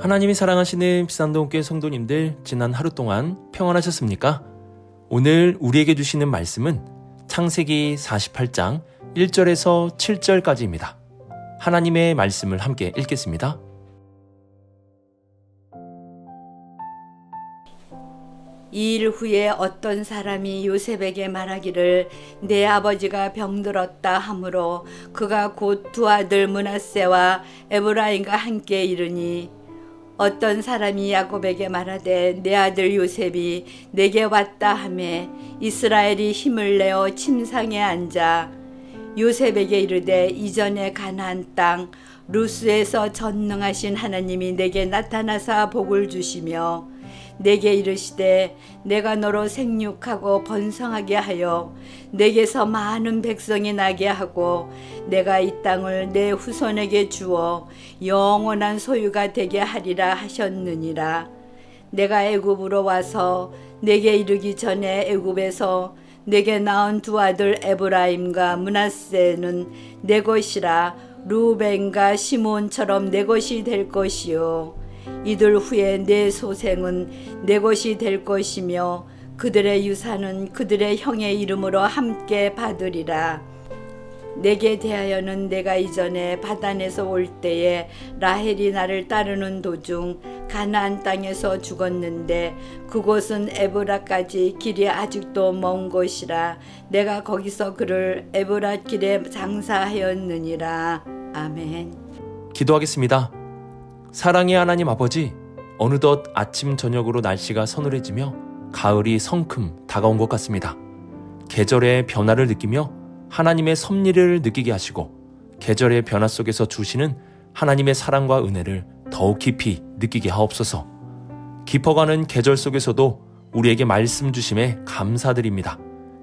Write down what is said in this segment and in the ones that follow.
하나님이 사랑하시는 비산동교회 성도님들, 지난 하루 동안 평안하셨습니까? 오늘 우리에게 주시는 말씀은 창세기 48장 1절에서 7절까지입니다. 하나님의 말씀을 함께 읽겠습니다. 이 일 후에 어떤 사람이 요셉에게 말하기를 내 아버지가 병들었다 하므로 그가 곧 두 아들 므낫세와 에브라임과 함께 이르니 어떤 사람이 야곱에게 말하되 내 아들 요셉이 내게 왔다 하매 이스라엘이 힘을 내어 침상에 앉아 요셉에게 이르되 이전에 가나안 땅 루스에서 전능하신 하나님이 내게 나타나사 복을 주시며 내게 이르시되 내가 너로 생육하고 번성하게 하여 내게서 많은 백성이 나게 하고 내가 이 땅을 내 후손에게 주어 영원한 소유가 되게 하리라 하셨느니라. 내가 애굽으로 와서 내게 이르기 전에 애굽에서 내게 낳은 두 아들 에브라임과 므낫세는 내 것이라. 루벤과 시몬처럼 내 것이 될 것이요 이들 후에 내 소생은 내 것이 될 것이며 그들의 유산은 그들의 형의 이름으로 함께 받으리라. 내게 대하여는 내가 이전에 바단에서 올 때에 라헬이 나를 따르는 도중 가나안 땅에서 죽었는데 그곳은 에브라까지 길이 아직도 먼 곳이라. 내가 거기서 그를 에브라 길에 장사하였느니라. 아멘. 기도하겠습니다. 사랑의 하나님 아버지, 어느덧 아침 저녁으로 날씨가 서늘해지며 가을이 성큼 다가온 것 같습니다. 계절의 변화를 느끼며 하나님의 섭리를 느끼게 하시고 계절의 변화 속에서 주시는 하나님의 사랑과 은혜를 더욱 깊이 느끼게 하옵소서. 깊어가는 계절 속에서도 우리에게 말씀 주심에 감사드립니다.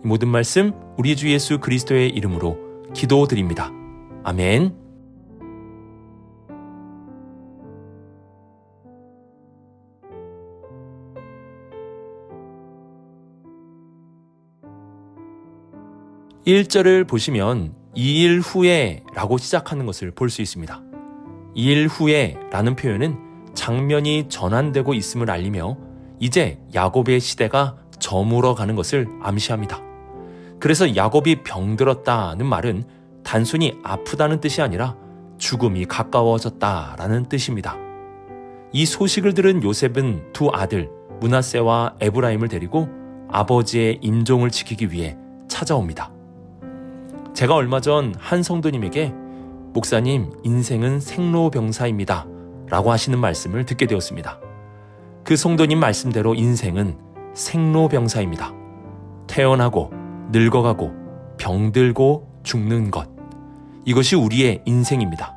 이 모든 말씀 우리 주 예수 그리스도의 이름으로 기도드립니다. 아멘. (1절을) 보시면 이 일 후에 라고 시작하는 것을 볼 수 있습니다. 이 일 후에 라는 표현은 장면이 전환되고 있음을 알리며 이제 야곱의 시대가 저물어가는 것을 암시합니다. 그래서 야곱이 병들었다는 말은 단순히 아프다는 뜻이 아니라 죽음이 가까워졌다라는 뜻입니다. 이 소식을 들은 요셉은 두 아들 므낫세와 에브라임을 데리고 아버지의 임종을 지키기 위해 찾아옵니다. 제가 얼마 전 한 성도님에게 목사님, 인생은 생로병사입니다 라고 하시는 말씀을 듣게 되었습니다. 그 성도님 말씀대로 인생은 생로병사입니다. 태어나고 늙어가고 병들고 죽는 것, 이것이 우리의 인생입니다.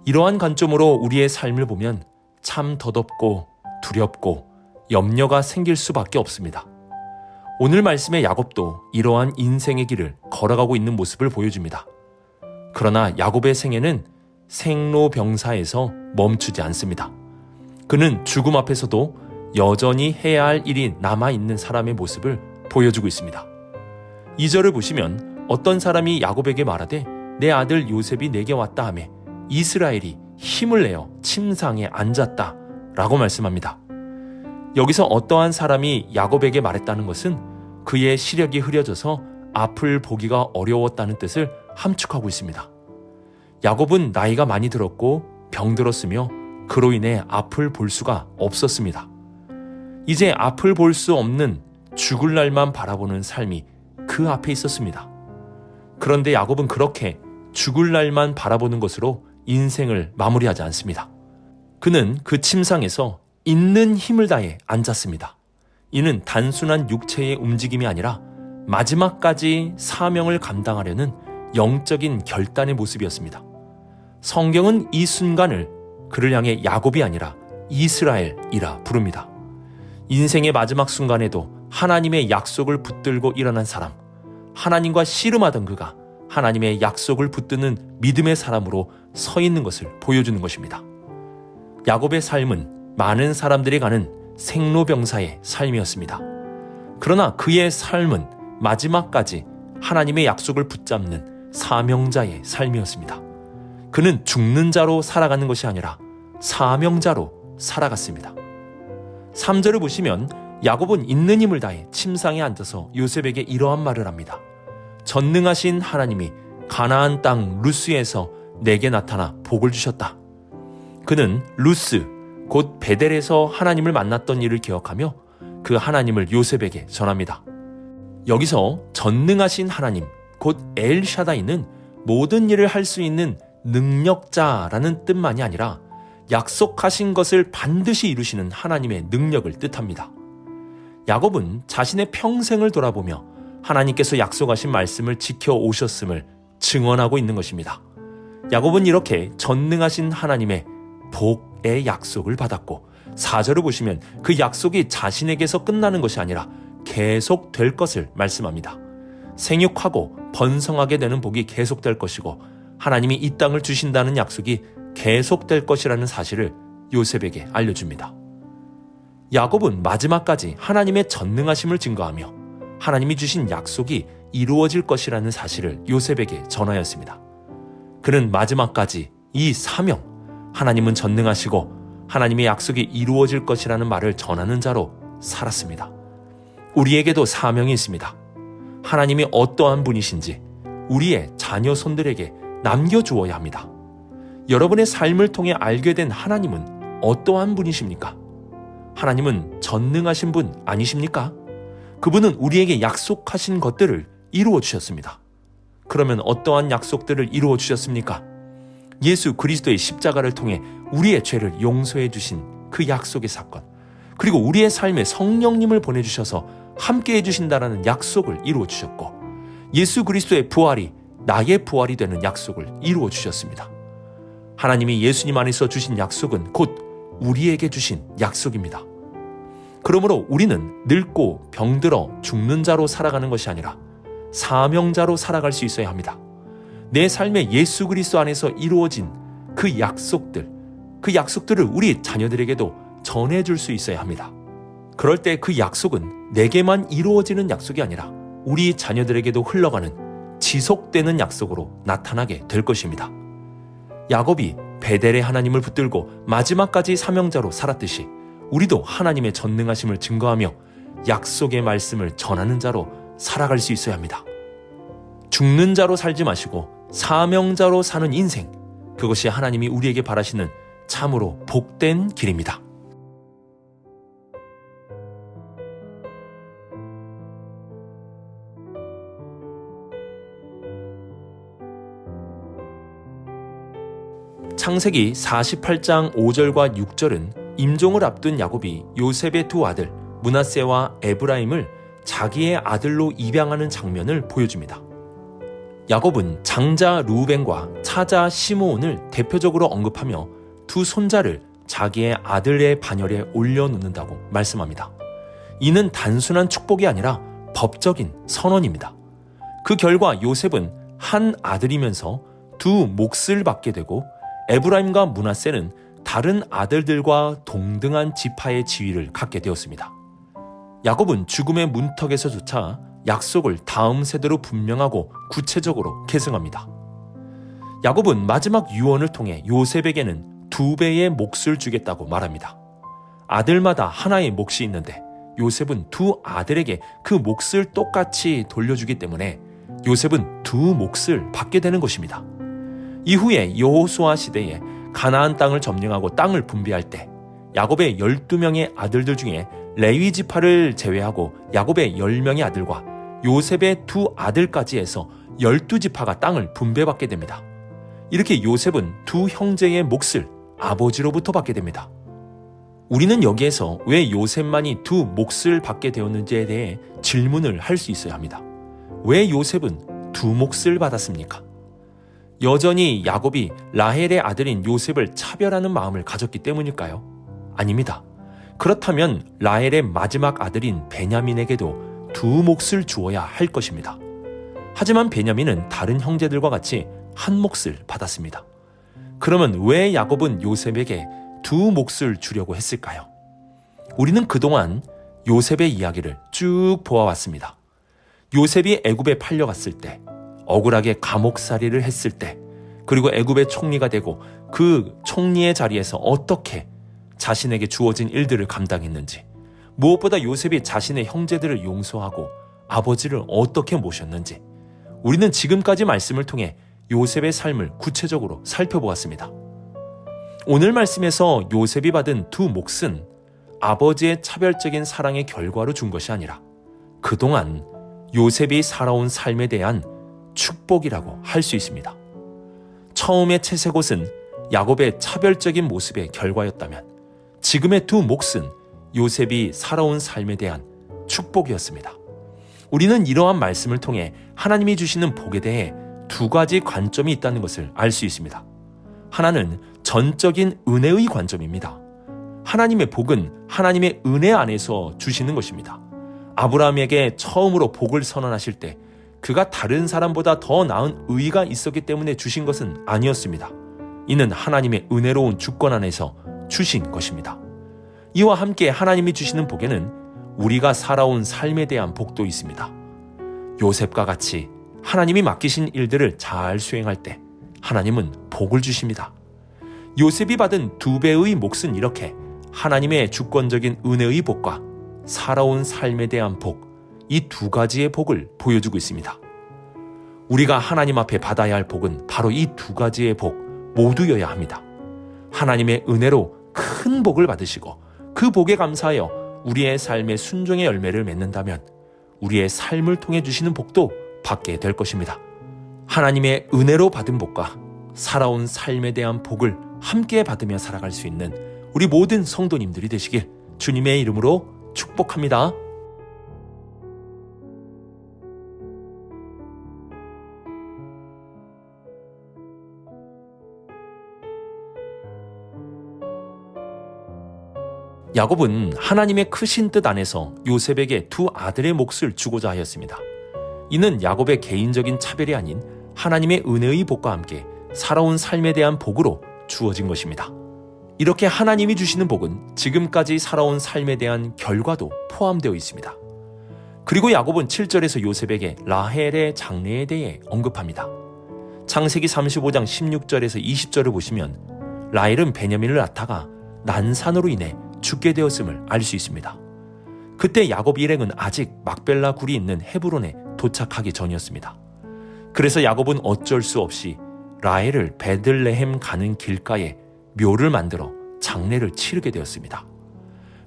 이러한 관점으로 우리의 삶을 보면 참 더덥고 두렵고 염려가 생길 수밖에 없습니다. 오늘 말씀의 야곱도 이러한 인생의 길을 걸어가고 있는 모습을 보여줍니다. 그러나 야곱의 생애는 생로병사에서 멈추지 않습니다. 그는 죽음 앞에서도 여전히 해야 할 일이 남아있는 사람의 모습을 보여주고 있습니다. 2절을 보시면 어떤 사람이 야곱에게 말하되 내 아들 요셉이 내게 왔다 하며 이스라엘이 힘을 내어 침상에 앉았다 라고 말씀합니다. 여기서 어떠한 사람이 야곱에게 말했다는 것은 그의 시력이 흐려져서 앞을 보기가 어려웠다는 뜻을 함축하고 있습니다. 야곱은 나이가 많이 들었고 병들었으며 그로 인해 앞을 볼 수가 없었습니다. 이제 앞을 볼 수 없는 죽을 날만 바라보는 삶이 그 앞에 있었습니다. 그런데 야곱은 그렇게 죽을 날만 바라보는 것으로 인생을 마무리하지 않습니다. 그는 그 침상에서 있는 힘을 다해 앉았습니다. 이는 단순한 육체의 움직임이 아니라 마지막까지 사명을 감당하려는 영적인 결단의 모습이었습니다. 성경은 이 순간을 그를 향해 야곱이 아니라 이스라엘이라 부릅니다. 인생의 마지막 순간에도 하나님의 약속을 붙들고 일어난 사람, 하나님과 씨름하던 그가 하나님의 약속을 붙드는 믿음의 사람으로 서 있는 것을 보여주는 것입니다. 야곱의 삶은 많은 사람들이 가는 생로병사의 삶이었습니다. 그러나 그의 삶은 마지막까지 하나님의 약속을 붙잡는 사명자의 삶이었습니다. 그는 죽는 자로 살아가는 것이 아니라 사명자로 살아갔습니다. 3절을 보시면 야곱은 있는 힘을 다해 침상에 앉아서 요셉에게 이러한 말을 합니다. 전능하신 하나님이 가나안 땅 루스에서 내게 나타나 복을 주셨다. 그는 루스 곧 베델에서 하나님을 만났던 일을 기억하며 그 하나님을 요셉에게 전합니다. 여기서 전능하신 하나님 곧 엘샤다이는 모든 일을 할 수 있는 능력자라는 뜻만이 아니라 약속하신 것을 반드시 이루시는 하나님의 능력을 뜻합니다. 야곱은 자신의 평생을 돌아보며 하나님께서 약속하신 말씀을 지켜오셨음을 증언하고 있는 것입니다. 야곱은 이렇게 전능하신 하나님의 복의 약속을 받았고 4절을 보시면 그 약속이 자신에게서 끝나는 것이 아니라 계속될 것을 말씀합니다. 생육하고 번성하게 되는 복이 계속될 것이고 하나님이 이 땅을 주신다는 약속이 계속될 것이라는 사실을 요셉에게 알려줍니다. 야곱은 마지막까지 하나님의 전능하심을 증거하며 하나님이 주신 약속이 이루어질 것이라는 사실을 요셉에게 전하였습니다. 그는 마지막까지 이 사명, 하나님은 전능하시고 하나님의 약속이 이루어질 것이라는 말을 전하는 자로 살았습니다. 우리에게도 사명이 있습니다. 하나님이 어떠한 분이신지 우리의 자녀 손들에게 남겨주어야 합니다. 여러분의 삶을 통해 알게 된 하나님은 어떠한 분이십니까? 하나님은 전능하신 분 아니십니까? 그분은 우리에게 약속하신 것들을 이루어 주셨습니다. 그러면 어떠한 약속들을 이루어 주셨습니까? 예수 그리스도의 십자가를 통해 우리의 죄를 용서해 주신 그 약속의 사건, 그리고 우리의 삶에 성령님을 보내주셔서 함께 해주신다라는 약속을 이루어 주셨고, 예수 그리스도의 부활이 나의 부활이 되는 약속을 이루어 주셨습니다. 하나님이 예수님 안에서 주신 약속은 곧 우리에게 주신 약속입니다. 그러므로 우리는 늙고 병들어 죽는 자로 살아가는 것이 아니라 사명자로 살아갈 수 있어야 합니다. 내 삶에 예수 그리스도 안에서 이루어진 그 약속들을 우리 자녀들에게도 전해줄 수 있어야 합니다. 그럴 때 그 약속은 내게만 이루어지는 약속이 아니라 우리 자녀들에게도 흘러가는 지속되는 약속으로 나타나게 될 것입니다. 야곱이 베델의 하나님을 붙들고 마지막까지 사명자로 살았듯이 우리도 하나님의 전능하심을 증거하며 약속의 말씀을 전하는 자로 살아갈 수 있어야 합니다. 죽는 자로 살지 마시고 사명자로 사는 인생, 그것이 하나님이 우리에게 바라시는 참으로 복된 길입니다. 창세기 48장 5절과 6절은 임종을 앞둔 야곱이 요셉의 두 아들 므낫세와 에브라임을 자기의 아들로 입양하는 장면을 보여줍니다. 야곱은 장자 르우벤과 차자 시므온을 대표적으로 언급하며 두 손자를 자기의 아들의 반열에 올려놓는다고 말씀합니다. 이는 단순한 축복이 아니라 법적인 선언입니다. 그 결과 요셉은 한 아들이면서 두 몫을 받게 되고 에브라임과 므낫세는 다른 아들들과 동등한 지파의 지위를 갖게 되었습니다. 야곱은 죽음의 문턱에서조차 약속을 다음 세대로 분명하고 구체적으로 계승합니다. 야곱은 마지막 유언을 통해 요셉에게는 2배의 몫을 주겠다고 말합니다. 아들마다 하나의 몫이 있는데 요셉은 두 아들에게 그 몫을 똑같이 돌려주기 때문에 요셉은 두 몫을 받게 되는 것입니다. 이후에 여호수아 시대에 가나안 땅을 점령하고 땅을 분배할 때 야곱의 12명의 아들들 중에 레위 지파를 제외하고 야곱의 10명의 아들과 요셉의 두 아들까지 해서 12지파가 땅을 분배받게 됩니다. 이렇게 요셉은 두 형제의 몫을 아버지로부터 받게 됩니다. 우리는 여기에서 왜 요셉만이 두 몫을 받게 되었는지에 대해 질문을 할 수 있어야 합니다. 왜 요셉은 두 몫을 받았습니까? 여전히 야곱이 라헬의 아들인 요셉을 차별하는 마음을 가졌기 때문일까요? 아닙니다. 그렇다면 라헬의 마지막 아들인 베냐민에게도 두 몫을 주어야 할 것입니다. 하지만 베냐민은 다른 형제들과 같이 한 몫을 받았습니다. 그러면 왜 야곱은 요셉에게 두 몫을 주려고 했을까요? 우리는 그동안 요셉의 이야기를 쭉 보아왔습니다. 요셉이 애굽에 팔려갔을 때, 억울하게 감옥살이를 했을 때, 그리고 애굽의 총리가 되고 그 총리의 자리에서 어떻게 자신에게 주어진 일들을 감당했는지, 무엇보다 요셉이 자신의 형제들을 용서하고 아버지를 어떻게 모셨는지, 우리는 지금까지 말씀을 통해 요셉의 삶을 구체적으로 살펴보았습니다. 오늘 말씀에서 요셉이 받은 두 몫은 아버지의 차별적인 사랑의 결과로 준 것이 아니라 그동안 요셉이 살아온 삶에 대한 축복이라고 할 수 있습니다. 처음의 채색옷은 야곱의 차별적인 모습의 결과였다면 지금의 두 몫은 요셉이 살아온 삶에 대한 축복이었습니다. 우리는 이러한 말씀을 통해 하나님이 주시는 복에 대해 두 가지 관점이 있다는 것을 알 수 있습니다. 하나는 전적인 은혜의 관점입니다. 하나님의 복은 하나님의 은혜 안에서 주시는 것입니다. 아브라함에게 처음으로 복을 선언하실 때 그가 다른 사람보다 더 나은 의의가 있었기 때문에 주신 것은 아니었습니다. 이는 하나님의 은혜로운 주권 안에서 주신 것입니다. 이와 함께 하나님이 주시는 복에는 우리가 살아온 삶에 대한 복도 있습니다. 요셉과 같이 하나님이 맡기신 일들을 잘 수행할 때 하나님은 복을 주십니다. 요셉이 받은 2배의 몫은 이렇게 하나님의 주권적인 은혜의 복과 살아온 삶에 대한 복, 이 두 가지의 복을 보여주고 있습니다. 우리가 하나님 앞에 받아야 할 복은 바로 이 두 가지의 복 모두여야 합니다. 하나님의 은혜로 큰 복을 받으시고 그 복에 감사하여 우리의 삶의 순종의 열매를 맺는다면 우리의 삶을 통해 주시는 복도 받게 될 것입니다. 하나님의 은혜로 받은 복과 살아온 삶에 대한 복을 함께 받으며 살아갈 수 있는 우리 모든 성도님들이 되시길 주님의 이름으로 축복합니다. 야곱은 하나님의 크신 뜻 안에서 요셉에게 두 아들의 몫을 주고자 하였습니다. 이는 야곱의 개인적인 차별이 아닌 하나님의 은혜의 복과 함께 살아온 삶에 대한 복으로 주어진 것입니다. 이렇게 하나님이 주시는 복은 지금까지 살아온 삶에 대한 결과도 포함되어 있습니다. 그리고 야곱은 7절에서 요셉에게 라헬의 장래에 대해 언급합니다. 창세기 35장 16절에서 20절을 보시면 라헬은 베냐민을 낳다가 난산으로 인해 죽게 되었음을 알 수 있습니다. 그때 야곱 일행은 아직 막벨라 굴이 있는 헤브론에 도착하기 전이었습니다. 그래서 야곱은 어쩔 수 없이 라헬을 베들레헴 가는 길가에 묘를 만들어 장례를 치르게 되었습니다.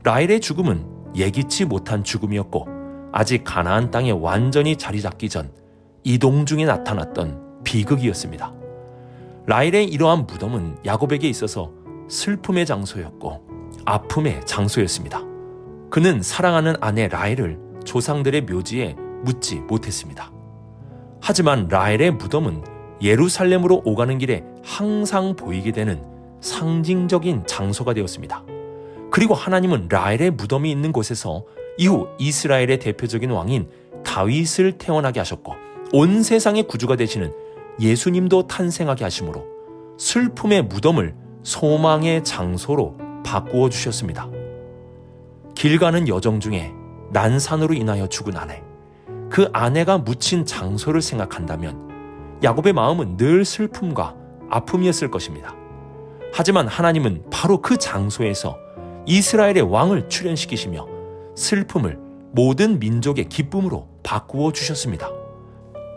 라헬의 죽음은 예기치 못한 죽음이었고 아직 가나안 땅에 완전히 자리 잡기 전 이동 중에 나타났던 비극이었습니다. 라헬의 이러한 무덤은 야곱에게 있어서 슬픔의 장소였고 아픔의 장소였습니다. 그는 사랑하는 아내 라헬을 조상들의 묘지에 묻지 못했습니다. 하지만 라헬의 무덤은 예루살렘으로 오가는 길에 항상 보이게 되는 상징적인 장소가 되었습니다. 그리고 하나님은 라헬의 무덤이 있는 곳에서 이후 이스라엘의 대표적인 왕인 다윗을 태어나게 하셨고 온 세상의 구주가 되시는 예수님도 탄생하게 하심으로 슬픔의 무덤을 소망의 장소로 바꾸어 주셨습니다. 길 가는 여정 중에 난산으로 인하여 죽은 아내, 그 아내가 묻힌 장소를 생각한다면 야곱의 마음은 늘 슬픔과 아픔이었을 것입니다. 하지만 하나님은 바로 그 장소에서 이스라엘의 왕을 출현시키시며 슬픔을 모든 민족의 기쁨으로 바꾸어 주셨습니다.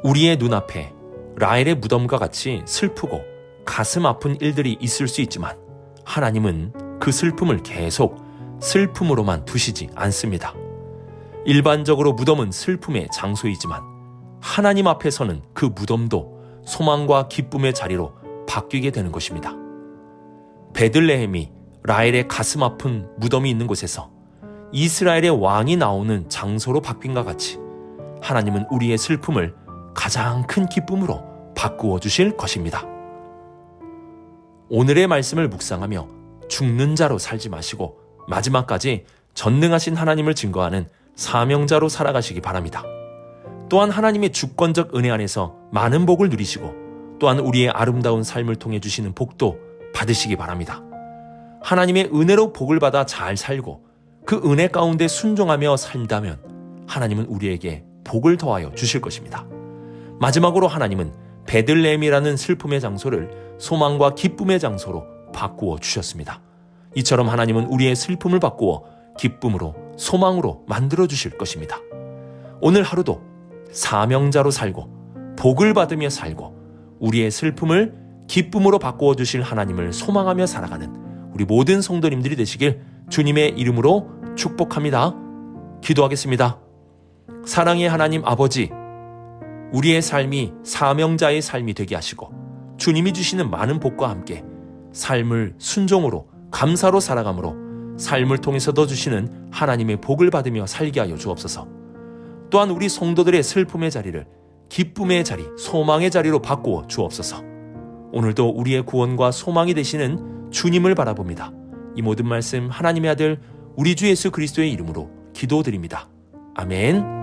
우리의 눈앞에 라헬의 무덤과 같이 슬프고 가슴 아픈 일들이 있을 수 있지만 하나님은 그 슬픔을 계속 슬픔으로만 두시지 않습니다. 일반적으로 무덤은 슬픔의 장소이지만 하나님 앞에서는 그 무덤도 소망과 기쁨의 자리로 바뀌게 되는 것입니다. 베들레헴이 라헬의 가슴 아픈 무덤이 있는 곳에서 이스라엘의 왕이 나오는 장소로 바뀐 것 같이 하나님은 우리의 슬픔을 가장 큰 기쁨으로 바꾸어 주실 것입니다. 오늘의 말씀을 묵상하며 죽는 자로 살지 마시고 마지막까지 전능하신 하나님을 증거하는 사명자로 살아가시기 바랍니다. 또한 하나님의 주권적 은혜 안에서 많은 복을 누리시고 또한 우리의 아름다운 삶을 통해 주시는 복도 받으시기 바랍니다. 하나님의 은혜로 복을 받아 잘 살고 그 은혜 가운데 순종하며 살다면 하나님은 우리에게 복을 더하여 주실 것입니다. 마지막으로 하나님은 베들레헴이라는 슬픔의 장소를 소망과 기쁨의 장소로 바꾸어 주셨습니다. 이처럼 하나님은 우리의 슬픔을 바꾸어 기쁨으로, 소망으로 만들어 주실 것입니다. 오늘 하루도 사명자로 살고 복을 받으며 살고 우리의 슬픔을 기쁨으로 바꾸어 주실 하나님을 소망하며 살아가는 우리 모든 성도님들이 되시길 주님의 이름으로 축복합니다. 기도하겠습니다. 사랑의 하나님 아버지, 우리의 삶이 사명자의 삶이 되게 하시고 주님이 주시는 많은 복과 함께 삶을 순종으로 감사로 살아감으로 삶을 통해서도 주시는 하나님의 복을 받으며 살게 하여 주옵소서. 또한 우리 성도들의 슬픔의 자리를 기쁨의 자리, 소망의 자리로 바꾸어 주옵소서. 오늘도 우리의 구원과 소망이 되시는 주님을 바라봅니다. 이 모든 말씀 하나님의 아들 우리 주 예수 그리스도의 이름으로 기도드립니다. 아멘.